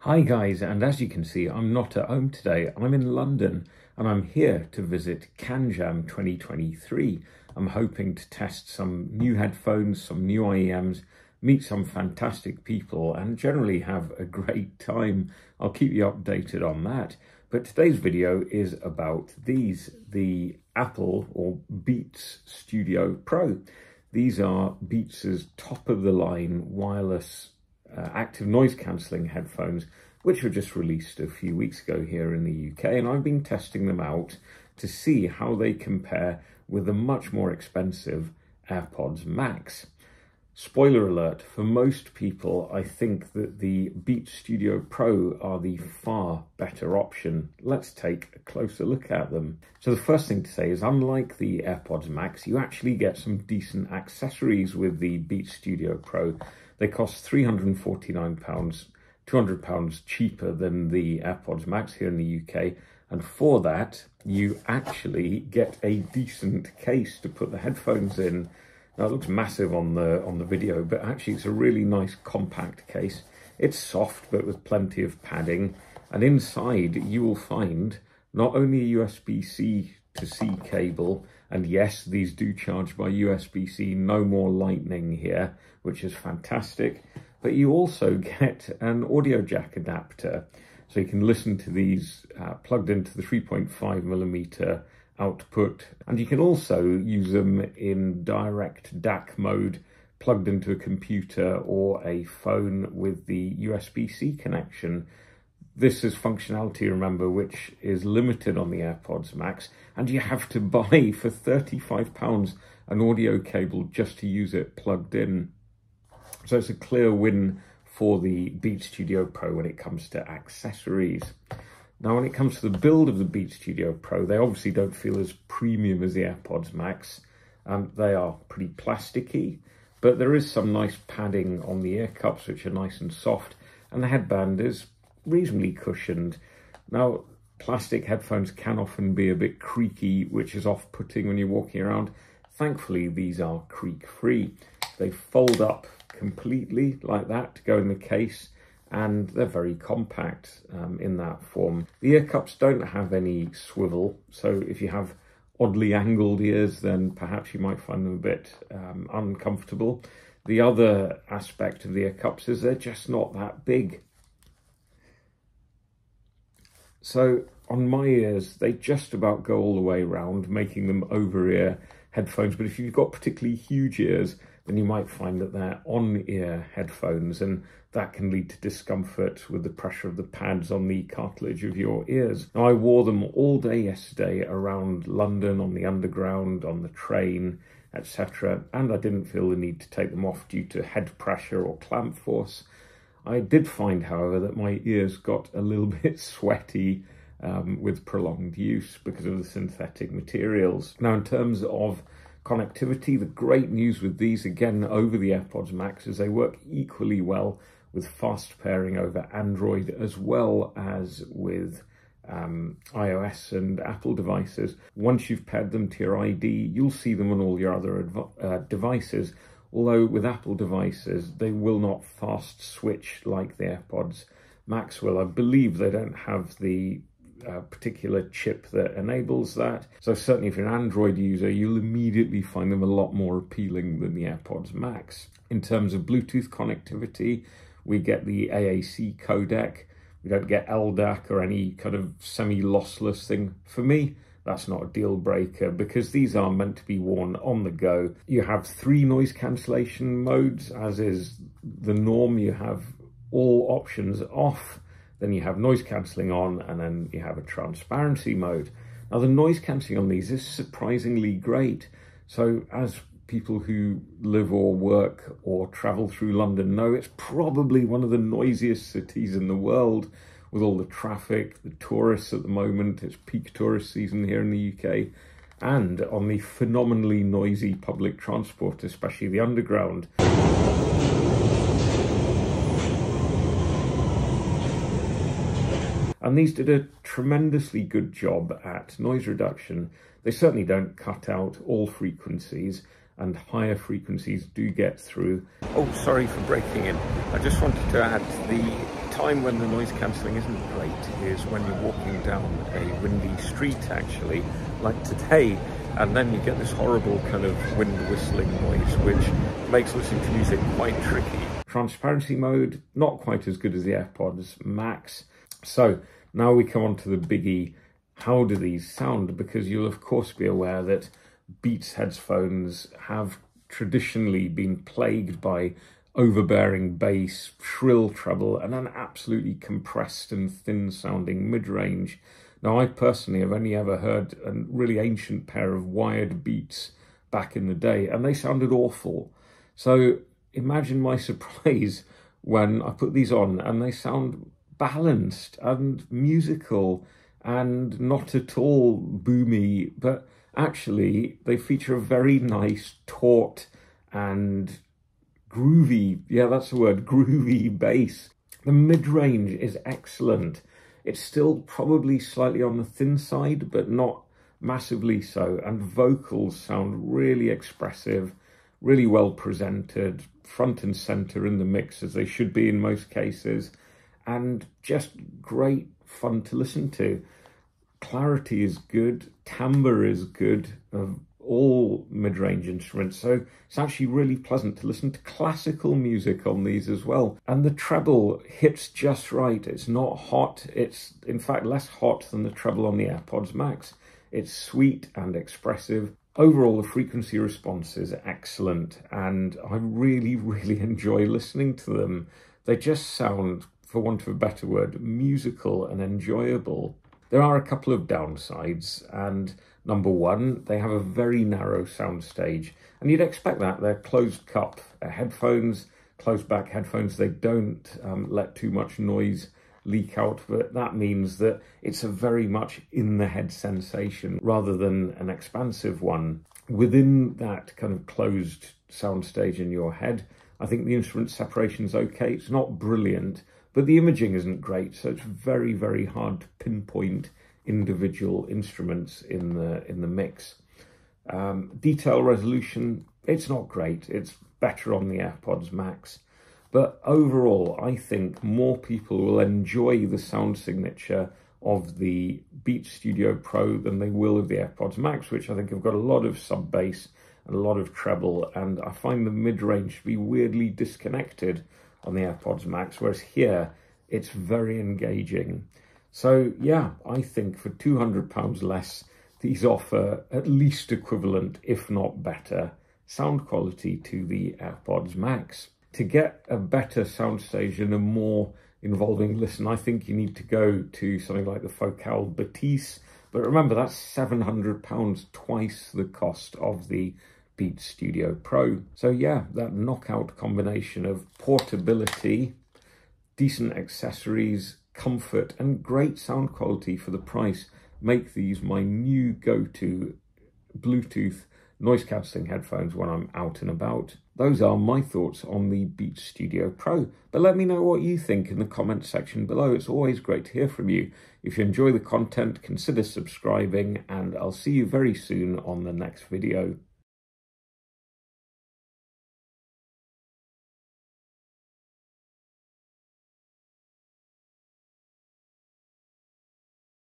Hi guys, and as you can see, I'm not at home today. I'm in London and I'm here to visit CanJam 2023. I'm hoping to test some new headphones, some new IEMs, meet some fantastic people and generally have a great time. I'll keep you updated on that. But today's video is about the Apple or Beats Studio Pro. These are Beats's top of the line wireless active noise cancelling headphones, which were just released a few weeks ago here in the UK, and I've been testing them out to see how they compare with the much more expensive AirPods Max. Spoiler alert, for most people, I think that the Beats Studio Pro are the far better option. Let's take a closer look at them. So the first thing to say is, unlike the AirPods Max, you actually get some decent accessories with the Beats Studio Pro. They cost £349, £200 cheaper than the AirPods Max here in the UK. And for that, you actually get a decent case to put the headphones in. Now, it looks massive on the video, but actually it's a really nice compact case. It's soft, but with plenty of padding. And inside you will find not only a USB-C to C cable, and yes, these do charge by USB-C, no more lightning here, which is fantastic. But you also get an audio jack adapter, so you can listen to these plugged into the 3.5mm output, and you can also use them in direct DAC mode, plugged into a computer or a phone with the USB-C connection. This is functionality, remember, which is limited on the AirPods Max, and you have to buy for £35 an audio cable just to use it plugged in. So it's a clear win for the Beats Studio Pro when it comes to accessories. Now, when it comes to the build of the Beats Studio Pro, they obviously don't feel as premium as the AirPods Max. They are pretty plasticky, but there is some nice padding on the ear cups, which are nice and soft, and the headband is reasonably cushioned. Now, plastic headphones can often be a bit creaky, which is off-putting when you're walking around. Thankfully, these are creak-free. They fold up completely like that to go in the case, and they're very compact in that form. The ear cups don't have any swivel, so if you have oddly angled ears, then perhaps you might find them a bit uncomfortable. The other aspect of the ear cups is they're just not that big. So on my ears, they just about go all the way around, making them over-ear headphones. But if you've got particularly huge ears, then you might find that they're on-ear headphones, and that can lead to discomfort with the pressure of the pads on the cartilage of your ears. Now, I wore them all day yesterday around London, on the underground, on the train, etc., and I didn't feel the need to take them off due to head pressure or clamp force. I did find, however, that my ears got a little bit sweaty with prolonged use because of the synthetic materials. Now, in terms of connectivity, the great news with these, again, over the AirPods Max, is they work equally well with fast pairing over Android as well as with iOS and Apple devices. Once you've paired them to your ID, you'll see them on all your other devices. Although with Apple devices, they will not fast switch like the AirPods Max will. I believe they don't have the particular chip that enables that. So certainly if you're an Android user, you'll immediately find them a lot more appealing than the AirPods Max. In terms of Bluetooth connectivity, we get the AAC codec. We don't get LDAC or any kind of semi-lossless thing. For me, that's not a deal breaker because these are meant to be worn on the go. You have 3 noise cancellation modes, as is the norm. You have all options off, then you have noise cancelling on, and then you have a transparency mode. Now, the noise cancelling on these is surprisingly great. So as people who live or work or travel through London know, it's probably one of the noisiest cities in the world, with all the traffic, the tourists at the moment. It's peak tourist season here in the UK, and on the phenomenally noisy public transport, especially the underground. And these did a tremendously good job at noise reduction. They certainly don't cut out all frequencies, and higher frequencies do get through. Oh, sorry for breaking in. I just wanted to add the time when the noise cancelling isn't great is when you're walking down a windy street, actually, like today, and then you get this horrible kind of wind whistling noise, which makes listening to music quite tricky. Transparency mode, not quite as good as the AirPods Max. So now we come on to the biggie. How do these sound? Because you'll of course be aware that Beats headphones have traditionally been plagued by overbearing bass, shrill treble, and an absolutely compressed and thin sounding mid-range. Now, I personally have only ever heard a really ancient pair of wired Beats back in the day, and they sounded awful. So imagine my surprise when I put these on and they sound balanced and musical and not at all boomy, but actually they feature a very nice, taut and groovy, yeah, that's the word, groovy bass. The mid-range is excellent. It's still probably slightly on the thin side, but not massively so. And vocals sound really expressive, really well presented, front and center in the mix, as they should be in most cases, and just great fun to listen to. Clarity is good, timbre is good of all mid-range instruments, so it's actually really pleasant to listen to classical music on these as well. And the treble hits just right. It's not hot, it's in fact less hot than the treble on the AirPods Max. It's sweet and expressive. Overall, the frequency response is excellent, and I really, really enjoy listening to them. They just sound, for want of a better word, musical and enjoyable. There are a couple of downsides, and number one, they have a very narrow soundstage, and you'd expect that. They're closed cup headphones, closed back headphones. They don't let too much noise leak out, but that means that it's a very much in the head sensation rather than an expansive one. Within that kind of closed soundstage in your head, I think the instrument separation's okay. It's not brilliant, but the imaging isn't great, so it's very, very hard to pinpoint individual instruments in the mix. Detail resolution, it's not great. It's better on the AirPods Max. But overall, I think more people will enjoy the sound signature of the Beats Studio Pro than they will of the AirPods Max, which I think have got a lot of sub-bass and a lot of treble, and I find the mid-range to be weirdly disconnected on the AirPods Max, whereas here it's very engaging. So yeah, I think for £200 less, these offer at least equivalent, if not better, sound quality to the AirPods Max. To get a better soundstage and a more involving listen, I think you need to go to something like the Focal Batiste, but remember that's £700, twice the cost of the Beats Studio Pro. So yeah, that knockout combination of portability, decent accessories, comfort, and great sound quality for the price make these my new go-to Bluetooth noise cancelling headphones when I'm out and about. Those are my thoughts on the Beats Studio Pro. But let me know what you think in the comments section below. It's always great to hear from you. If you enjoy the content, consider subscribing, and I'll see you very soon on the next video.